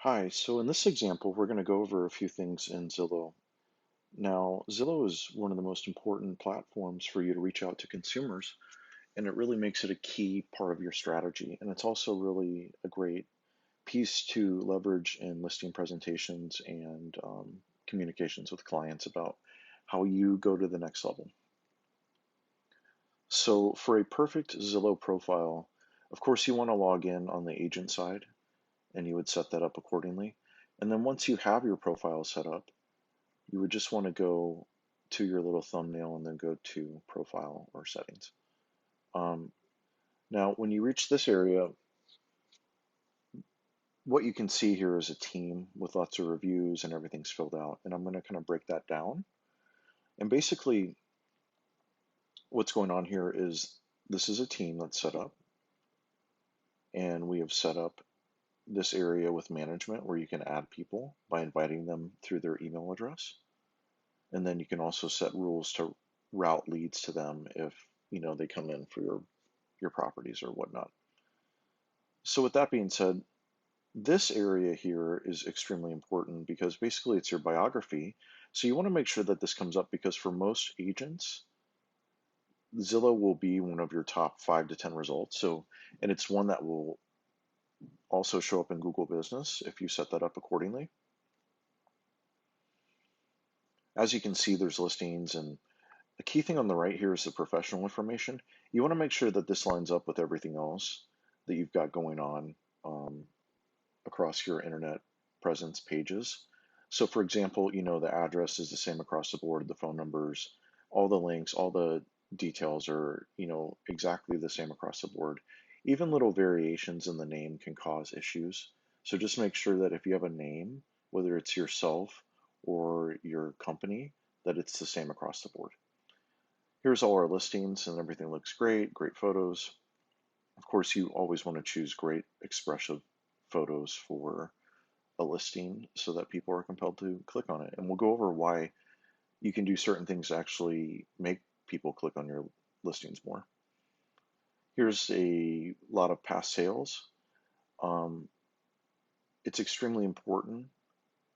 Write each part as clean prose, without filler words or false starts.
Hi, so in this example, we're going to go over a few things in Zillow. Now, Zillow is one of the most important platforms for you to reach out to consumers, and it really makes it a key part of your strategy. And it's also really a great piece to leverage in listing presentations and communications with clients about how you go to the next level. So, for a perfect Zillow profile, of course, you want to log in on the agent side, and you would set that up accordingly. And then once you have your profile set up, you would just want to go to your little thumbnail and then go to profile or settings. Um, Now, when you reach this area, what you can see here is a team with lots of reviews and everything's filled out. And I'm going to kind of break that down. And basically, what's going on here is this is a team that's set up, and we have set up this area with management where you can add people by inviting them through their email address. And then you can also set rules to route leads to them if they come in for your properties or whatnot. So with that being said, this area here is extremely important because basically it's your biography. So you want to make sure that this comes up because for most agents, Zillow will be one of your top 5 to 10 results. So, and it's one that will also show up in Google Business if you set that up accordingly. As you can see, there's listings, and the key thing on the right here is the professional information. You want to make sure that this lines up with everything else that you've got going on across your internet presence pages. So for example, the address is the same across the board, the phone numbers, all the links, all the details are, exactly the same across the board. Even little variations in the name can cause issues. So just make sure that if you have a name, whether it's yourself or your company, that it's the same across the board. Here's all our listings and everything looks great, great photos. Of course, you always want to choose great expressive photos for a listing so that people are compelled to click on it. And we'll go over why you can do certain things to actually make people click on your listings more. Here's a lot of past sales. Um, it's extremely important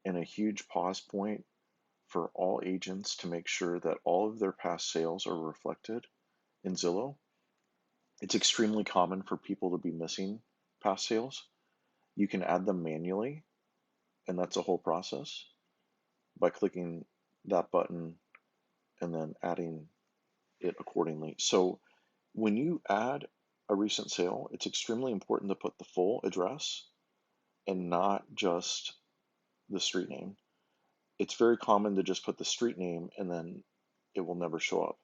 and a huge pause point for all agents to make sure that all of their past sales are reflected in Zillow. It's extremely common for people to be missing past sales. You can add them manually, and that's a whole process by clicking that button and then adding it accordingly. So when you add a recent sale, it's extremely important to put the full address and not just the street name. It's very common to just put the street name and then it will never show up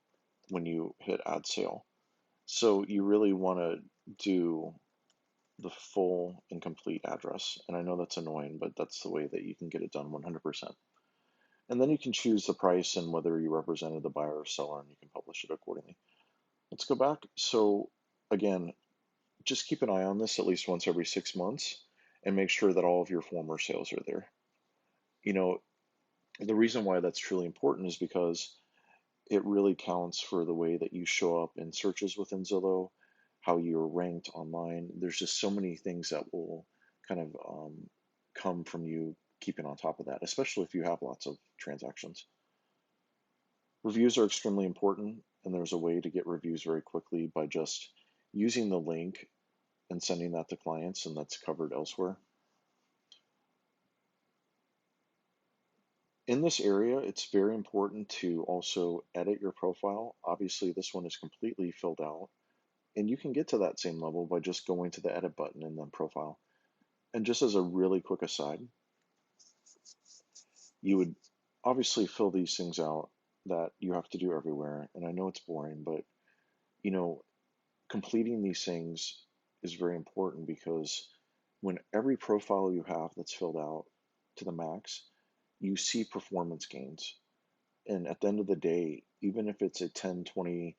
when you hit add sale. So you really want to do the full and complete address. And I know that's annoying, but that's the way that you can get it done 100%. And then you can choose the price and whether you represented the buyer or seller, and you can publish it accordingly. Let's go back. So again, just keep an eye on this at least once every 6 months and make sure that all of your former sales are there. You know, the reason why that's truly important is because it really counts for the way that you show up in searches within Zillow, how you're ranked online. There's just so many things that will kind of come from you keeping on top of that, especially if you have lots of transactions. Reviews are extremely important, and there's a way to get reviews very quickly by just using the link and sending that to clients, and that's covered elsewhere. In this area, it's very important to also edit your profile. Obviously, this one is completely filled out, and you can get to that same level by just going to the edit button and then profile. And just as a really quick aside, you would obviously fill these things out that you have to do everywhere. And I know it's boring, but you know, completing these things is very important because when every profile you have that's filled out to the max, you see performance gains. And at the end of the day, even if it's a 10, 20%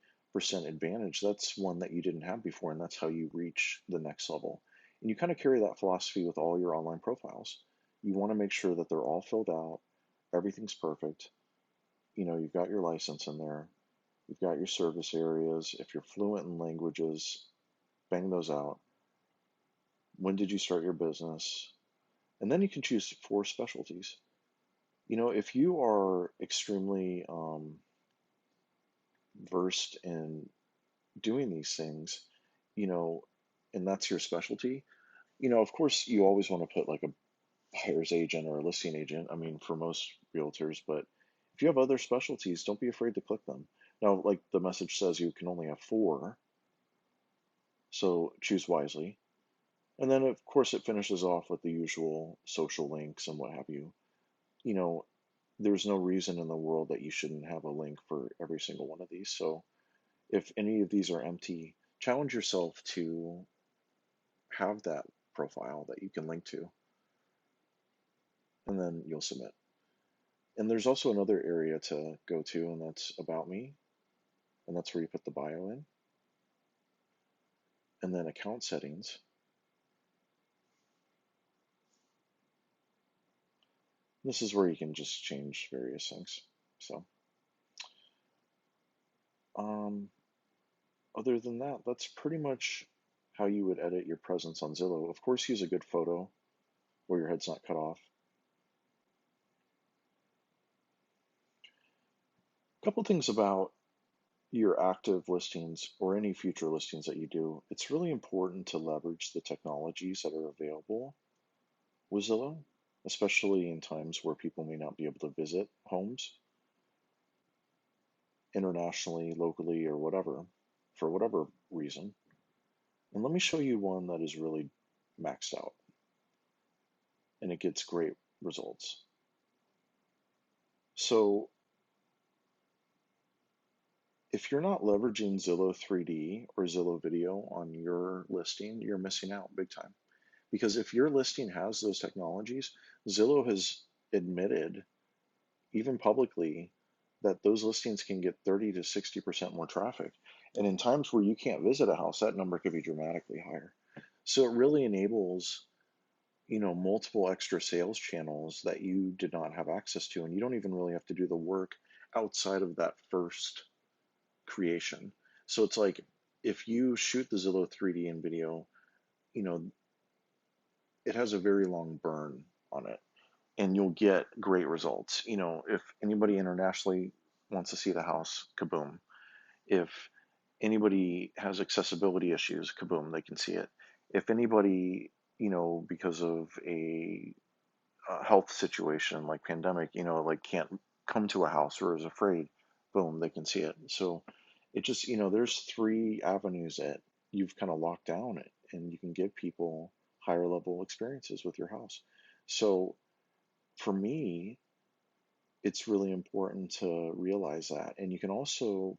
advantage, that's one that you didn't have before, and that's how you reach the next level. And you kind of carry that philosophy with all your online profiles. You want to make sure that they're all filled out, everything's perfect. You've got your license in there, you've got your service areas. If you're fluent in languages, bang those out. When did you start your business? And then you can choose 4 specialties. If you are extremely versed in doing these things, you know, and that's your specialty, of course, you always want to put like a buyer's agent or a listing agent, I mean, for most realtors, but if you have other specialties, don't be afraid to click them. Now, like the message says, you can only have 4, so choose wisely. And then, of course, it finishes off with the usual social links and what have you. You know, there's no reason in the world that you shouldn't have a link for every single one of these. So if any of these are empty, challenge yourself to have that profile that you can link to, and then you'll submit. And there's also another area to go to, and that's About Me, and that's where you put the bio in, and then Account Settings. This is where you can just change various things. So, um, other than that, that's pretty much how you would edit your presence on Zillow. Of course, use a good photo where your head's not cut off. A couple things about your active listings or any future listings that you do, it's really important to leverage the technologies that are available with Zillow, especially in times where people may not be able to visit homes internationally, locally, or whatever, for whatever reason. And let me show you one that is really maxed out and it gets great results. So if you're not leveraging Zillow 3D or Zillow Video on your listing, you're missing out big time. Because if your listing has those technologies, Zillow has admitted, even publicly, that those listings can get 30 to 60% more traffic. And in times where you can't visit a house, that number could be dramatically higher. So it really enables, multiple extra sales channels that you did not have access to. And you don't even really have to do the work outside of that first creation. So it's like if you shoot the Zillow 3D and video, you know, it has a very long burn on it and you'll get great results. If anybody internationally wants to see the house, kaboom. If anybody has accessibility issues, kaboom, they can see it. If anybody, because of a health situation like pandemic, like can't come to a house or is afraid, boom, they can see it. So it just, there's 3 avenues that you've kind of locked down it and you can give people higher level experiences with your house. So for me, it's really important to realize that. And you can also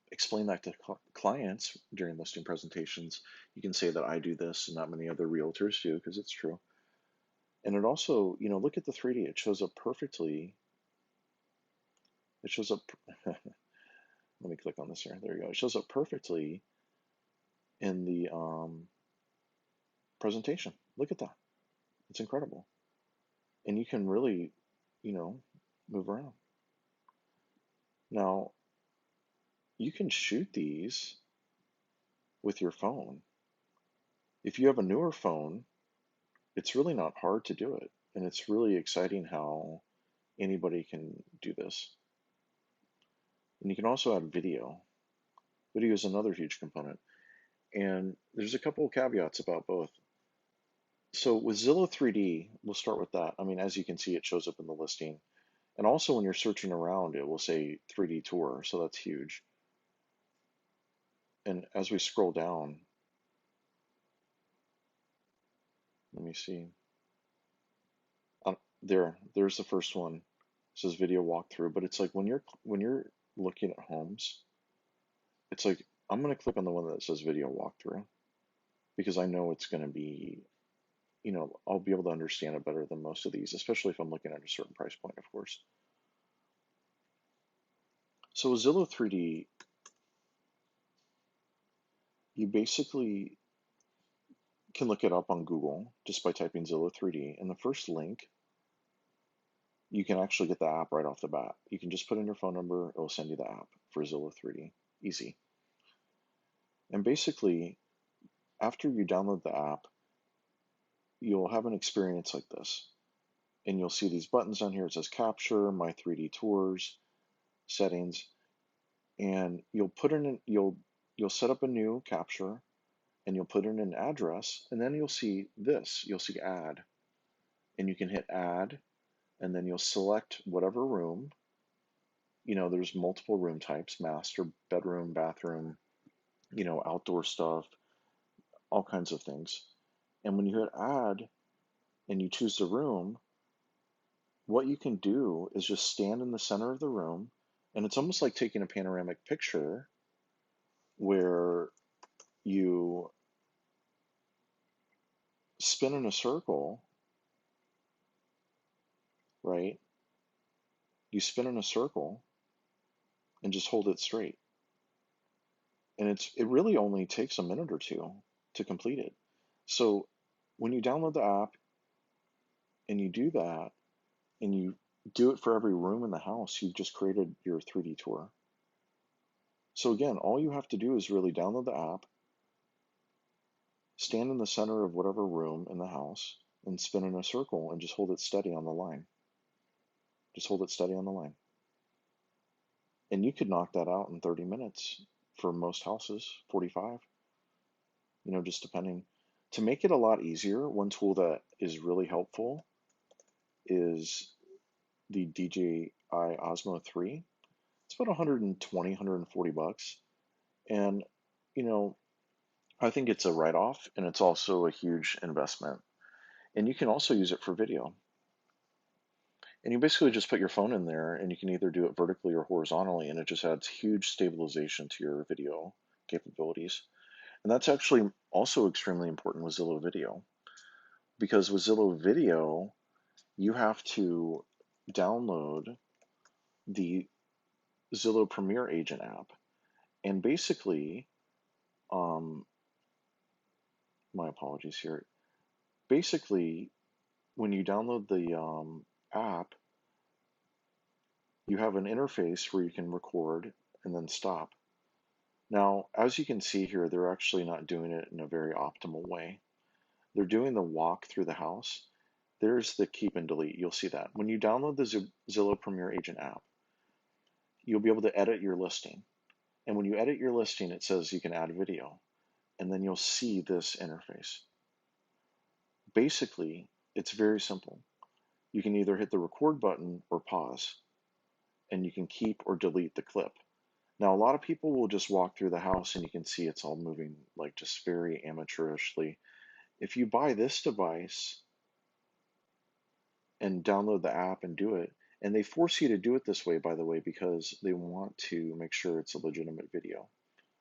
explain that to clients during listing presentations. You can say that I do this and not many other realtors do because it's true. And it also, look at the 3D. It shows up perfectly. It shows up. Let me click on this here. There you go. It shows up perfectly in the presentation. Look at that. It's incredible. And you can really, you know, move around. Now, you can shoot these with your phone. If you have a newer phone, it's really not hard to do it. And it's really exciting how anybody can do this. And you can also add video. Video is another huge component. And there's a couple of caveats about both. So with Zillow 3D, we'll start with that. I mean, as you can see, it shows up in the listing. And also when you're searching around, it will say 3D tour. So that's huge. And as we scroll down, let me see. There's the first one. It says video walkthrough, but it's like when you're looking at homes, it's like I'm gonna click on the one that says video walkthrough because I know it's gonna be, I'll be able to understand it better than most of these, especially if I'm looking at a certain price point, of course. So with Zillow 3D, you basically can look it up on Google just by typing Zillow 3D. And the first link, you can actually get the app right off the bat. You can just put in your phone number, it will send you the app for Zillow 3D. Easy. And basically, after you download the app, you'll have an experience like this. And you'll see these buttons on here. It says capture, my 3D tours, settings, and you'll set up a new capture and you'll put in an address, and then you'll see this. You'll see add, and you can hit add, and then you'll select whatever room. There's multiple room types: master bedroom, bathroom, outdoor stuff, all kinds of things. And when you hit add and you choose the room, what you can do is just stand in the center of the room, and it's almost like taking a panoramic picture where you spin in a circle, right? You spin in a circle and just hold it straight. And it really only takes a minute or two to complete it. So when you download the app and you do that and you do it for every room in the house, you've just created your 3D tour. So again, all you have to do is really download the app, stand in the center of whatever room in the house, and spin in a circle and just hold it steady on the line. Just hold it steady on the line. And you could knock that out in 30 minutes for most houses, 45, just depending. To make it a lot easier, one tool that is really helpful is the DJI Osmo 3. It's about 120, 140 bucks. And, you know, I think it's a write-off and it's also a huge investment. And you can also use it for video. And you basically just put your phone in there and you can either do it vertically or horizontally, and it just adds huge stabilization to your video capabilities. And that's actually also extremely important with Zillow Video, because with Zillow Video, you have to download the Zillow Premier Agent app. And basically, um, my apologies here. Basically, when you download the app, you have an interface where you can record and then stop. Now, as you can see here, they're actually not doing it in a very optimal way. They're doing the walk through the house. There's the keep and delete. You'll see that. When you download the Zillow Premier Agent app, you'll be able to edit your listing. And when you edit your listing, it says you can add video. And then you'll see this interface. Basically, it's very simple. You can either hit the record button or pause, and you can keep or delete the clip. Now, a lot of people will just walk through the house and you can see it's all moving like just very amateurishly. If you buy this device and download the app and do it, and they force you to do it this way, by the way, because they want to make sure it's a legitimate video,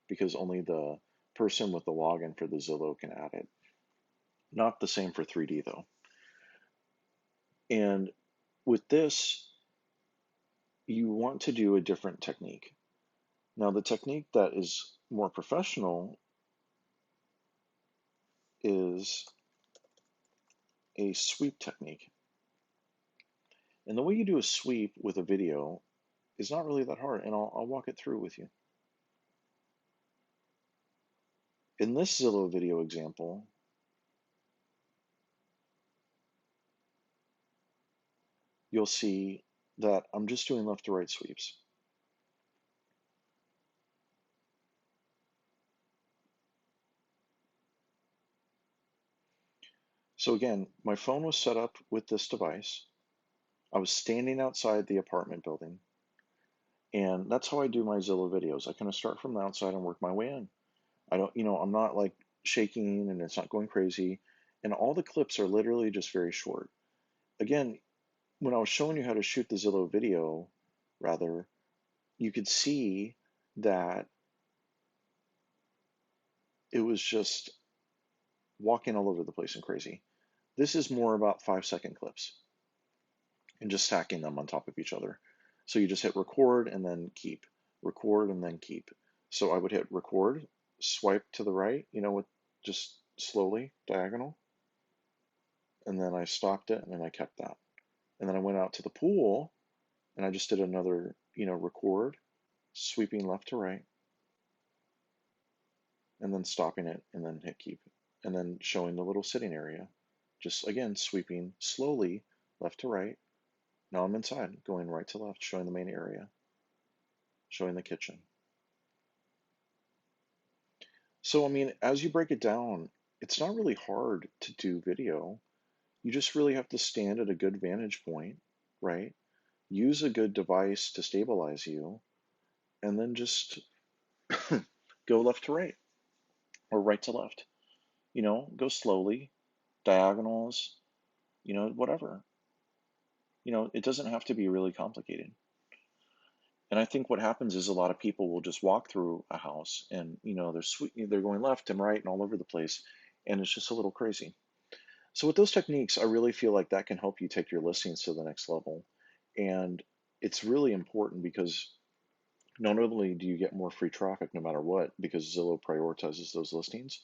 because only the person with the login for the Zillow can add it. Not the same for 3D though. And with this, you want to do a different technique. Now, the technique that is more professional is a sweep technique. And the way you do a sweep with a video is not really that hard, and I'll walk it through with you. In this Zillow video example, you'll see that I'm just doing left to right sweeps. So again, my phone was set up with this device. I was standing outside the apartment building, and that's how I do my Zillow videos. I kind of start from the outside and work my way in. I don't, I'm not like shaking and it's not going crazy. And all the clips are literally just very short. Again, when I was showing you how to shoot the Zillow video, rather, you could see that it was just walking all over the place and crazy. This is more about 5-second clips and just stacking them on top of each other. So you just hit record and then keep, record and then keep. So I would hit record, swipe to the right, with just slowly diagonal, and then I stopped it and then I kept that. And then I went out to the pool and I just did another, record, sweeping left to right, and then stopping it and then hit keep, and then showing the little sitting area. Just again, sweeping slowly left to right. Now I'm inside, going right to left, showing the main area, showing the kitchen. So, I mean, as you break it down, it's not really hard to do video. You just really have to stand at a good vantage point, right? Use a good device to stabilize you, and then just go left to right or right to left. Go slowly, diagonals, whatever. It doesn't have to be really complicated. And I think what happens is a lot of people will just walk through a house and, they're going left and right and all over the place. And it's just a little crazy. So with those techniques, I really feel like that can help you take your listings to the next level. And it's really important because not only do you get more free traffic no matter what, because Zillow prioritizes those listings,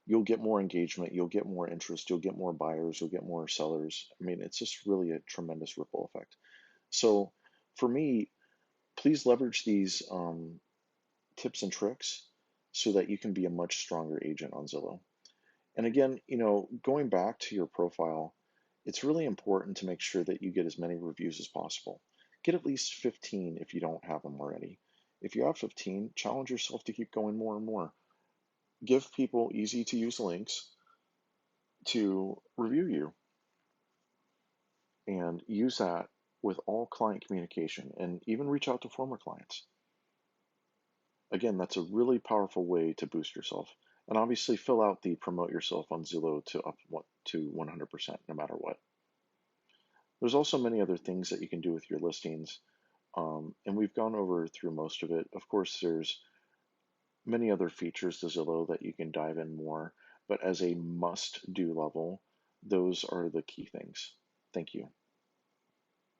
you'll get more engagement, you'll get more interest, you'll get more buyers, you'll get more sellers. I mean, it's just really a tremendous ripple effect. So for me, please leverage these tips and tricks so that you can be a much stronger agent on Zillow. And again, going back to your profile, it's really important to make sure that you get as many reviews as possible. Get at least 15 if you don't have them already. If you have 15, challenge yourself to keep going more and more. Give people easy to use links to review you and use that with all client communication and even reach out to former clients. Again, that's a really powerful way to boost yourself. And obviously fill out the promote yourself on Zillow to 100% no matter what. There's also many other things that you can do with your listings. And we've gone over through most of it. Of course, there's many other features to Zillow that you can dive in more, but as a must do level, those are the key things. Thank you.